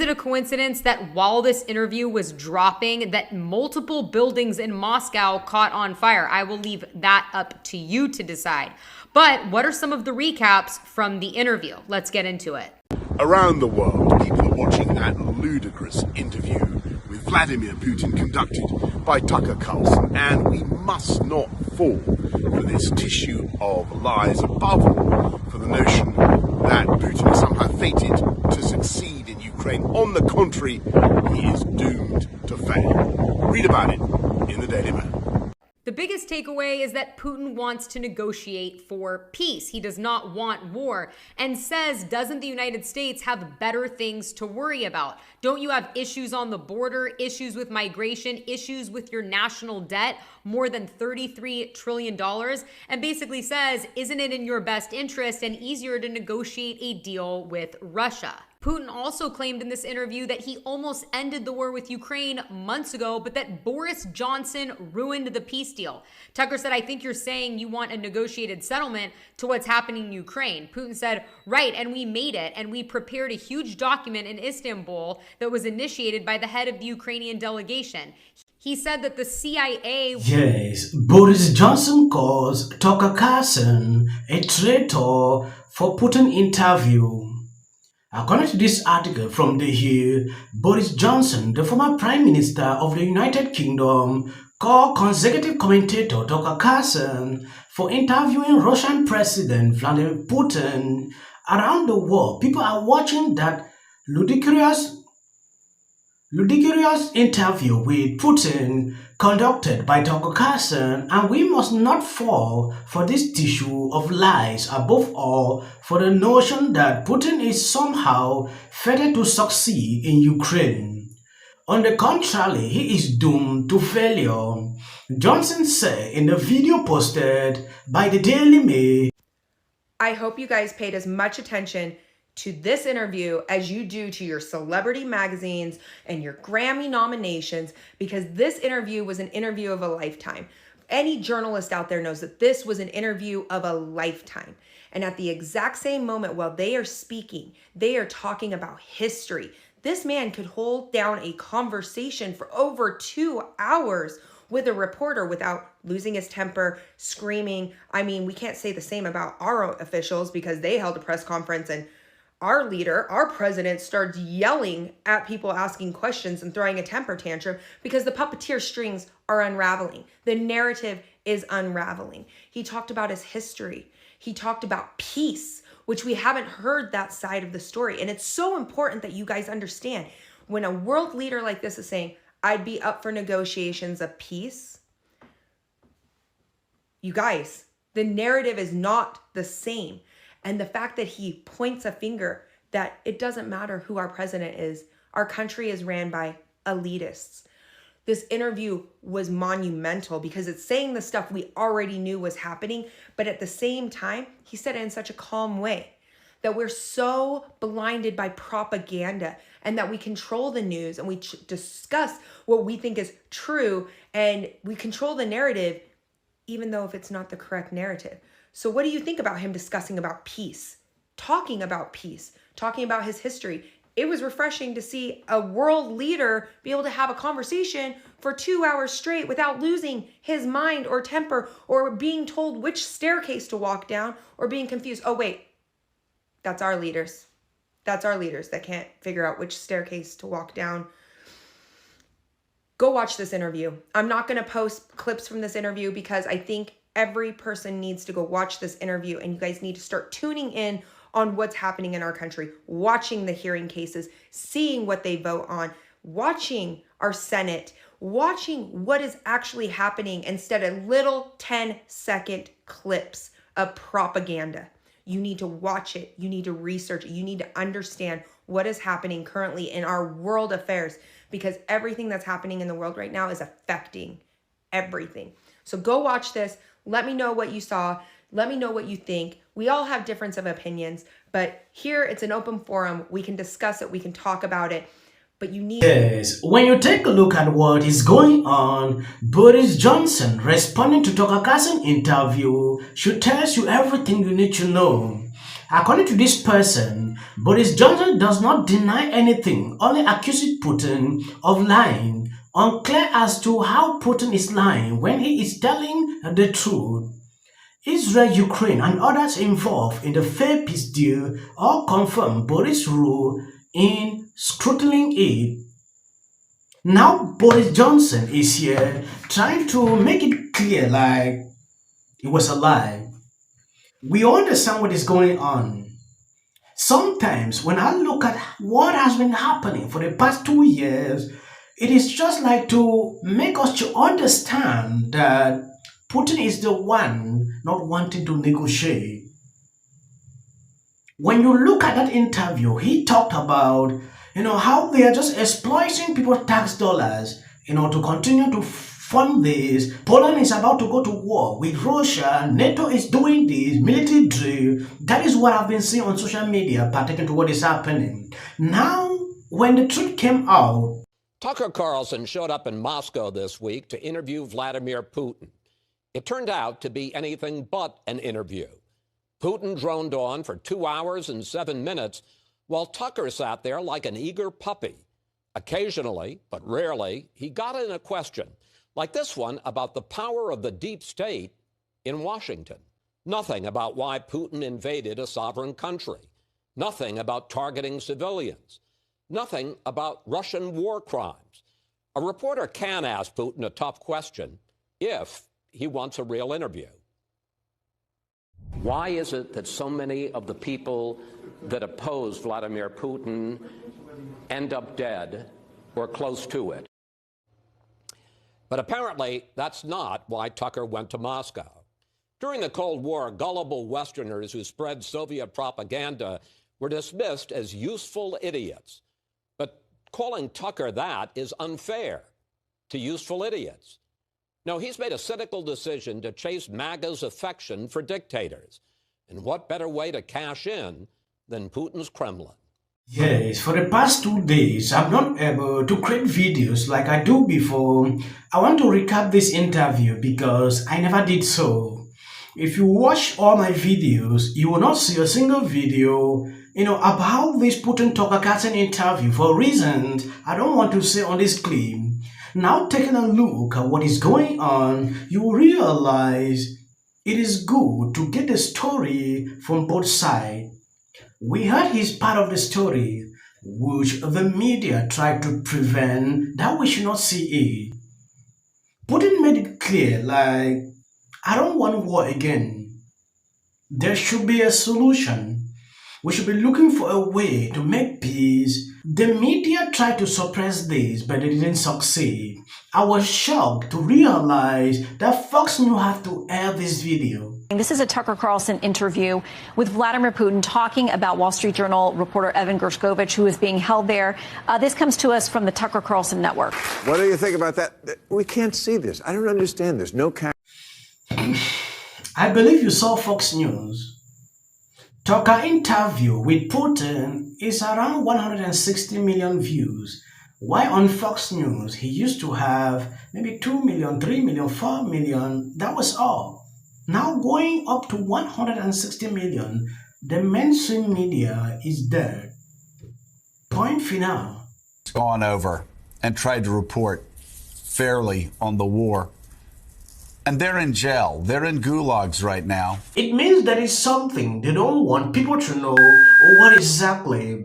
it a coincidence that while this interview was dropping, that multiple buildings in Moscow caught on fire? I will leave that up to you to decide. But what are some of the recaps from the interview? Let's get into it. Around the world, people are watching that ludicrous interview with Vladimir Putin conducted by Tucker Carlson, and we must not fall for this tissue of lies, above all for the notion that Putin is somehow fated to succeed in Ukraine. On the contrary, he is doomed to fail. Read about it in the Daily Mail. The biggest takeaway is that Putin wants to negotiate for peace. He does not want war, and says, doesn't the United States have better things to worry about? Don't you have issues on the border, issues with migration, issues with your national debt, more than $33 trillion? And basically says, isn't it in your best interest and easier to negotiate a deal with Russia? Putin also claimed in this interview that he almost ended the war with Ukraine months ago, but that Boris Johnson ruined the peace deal. Tucker said, I think you're saying you want a negotiated settlement to what's happening in Ukraine. Putin said, right, and we made it, and we prepared a huge document in Istanbul that was initiated by the head of the Ukrainian delegation. He said that the CIA... Yes, Boris Johnson calls Tucker Carlson a traitor for Putin interview. According to this article from The Hill, Boris Johnson, the former Prime Minister of the United Kingdom, called consecutive commentator Tucker Carlson for interviewing Russian President Vladimir Putin. Around the world, people are watching that ludicrous interview with Putin conducted by Tucker Carlson, and we must not fall for this tissue of lies, above all for the notion that Putin is somehow fated to succeed in Ukraine. On the contrary, he is doomed to failure, Johnson said in the video posted by the Daily Mail. I hope you guys paid as much attention to this interview as you do to your celebrity magazines and your Grammy nominations, because this interview was an interview of a lifetime. Any journalist out there knows that this was an interview of a lifetime. And at the exact same moment while they are speaking, they are talking about history. This man could hold down a conversation for over 2 hours with a reporter without losing his temper, screaming. I mean, we can't say the same about our officials, because they held a press conference and our leader, our president, starts yelling at people asking questions and throwing a temper tantrum because the puppeteer strings are unraveling. The narrative is unraveling. He talked about his history. He talked about peace, which we haven't heard that side of the story. And it's so important that you guys understand when a world leader like this is saying, I'd be up for negotiations of peace. You guys, the narrative is not the same. And the fact that he points a finger that it doesn't matter who our president is, our country is ran by elitists. This interview was monumental because it's saying the stuff we already knew was happening, but at the same time, he said it in such a calm way that we're so blinded by propaganda and that we control the news and we discuss what we think is true and we control the narrative, even though if it's not the correct narrative. So what do you think about him discussing about peace, talking about peace, talking about his history? It was refreshing to see a world leader be able to have a conversation for 2 hours straight without losing his mind or temper or being told which staircase to walk down or being confused. Oh, wait, that's our leaders. That's our leaders that can't figure out which staircase to walk down. Go watch this interview. I'm not going to post clips from this interview because I think every person needs to go watch this interview, and you guys need to start tuning in on what's happening in our country, watching the hearing cases, seeing what they vote on, watching our Senate, watching what is actually happening instead of little 10-second clips of propaganda. You need to watch it. You need to research it. You need to understand what is happening currently in our world affairs, because everything that's happening in the world right now is affecting everything. So go watch this. Let me know what you saw. Let me know what you think. We all have difference of opinions, but here it's an open forum. We can discuss it. We can talk about it. But you need... Yes, when you take a look at what is going on, Boris Johnson responding to Tucker Carlson interview should tell you everything you need to know. According to this person, Boris Johnson does not deny anything, only accuses Putin of lying, unclear as to how Putin is lying when he is telling the truth. Israel, Ukraine, and others involved in the failed peace deal all confirm Boris' role in scrutinizing it. Now Boris Johnson is here trying to make it clear like it was a lie. We understand what is going on. Sometimes when I look at what has been happening for the past 2 years, it is just like to make us to understand that Putin is the one not wanting to negotiate. When you look at that interview, he talked about, how they are just exploiting people's tax dollars, to continue to fund this. Poland is about to go to war with Russia. NATO is doing this military drill. That is what I've been seeing on social media pertaining to what is happening. Now, when the truth came out, Tucker Carlson showed up in Moscow this week to interview Vladimir Putin. It turned out to be anything but an interview. Putin droned on for 2 hours and 7 minutes, while Tucker sat there like an eager puppy. Occasionally, but rarely, he got in a question, like this one about the power of the deep state in Washington. Nothing about why Putin invaded a sovereign country. Nothing about targeting civilians. Nothing about Russian war crimes. A reporter can ask Putin a tough question if he wants a real interview. Why is it that so many of the people that oppose Vladimir Putin end up dead or close to it? But apparently, that's not why Tucker went to Moscow. During the Cold War, gullible Westerners who spread Soviet propaganda were dismissed as useful idiots. But calling Tucker that is unfair to useful idiots. No, he's made a cynical decision to chase MAGA's affection for dictators. And what better way to cash in than Putin's Kremlin? yes, for the past 2 days, I'm not able to create videos like I do before. I want to recap this interview because I never did so. If you watch all my videos, you will not see a single video, about this Putin Tucker Carlson interview for reasons I don't want to say on this clip. Now taking a look at what is going on, you will realize it is good to get the story from both sides. We heard his part of the story, which the media tried to prevent that we should not see it. Putin made it clear, like, I don't want war again. There should be a solution. We should be looking for a way to make peace. The media tried to suppress this, but they didn't succeed. I was shocked to realize that Fox News had to air this video. This is a Tucker Carlson interview with Vladimir Putin talking about Wall Street Journal reporter Evan Gershkovich, who is being held there. This comes to us from the Tucker Carlson network. What do you think about that? We can't see this. I don't understand this. No camera. I believe you saw Fox News. Tucker interview with Putin is around 160 million views. Why on Fox News he used to have maybe 2 million, 3 million, 4 million, that was all. Now going up to 160 million, the mainstream media is dead. Point final. Gone over and tried to report fairly on the war. And they're in jail. They're in gulags right now. It means there is something they don't want people to know what exactly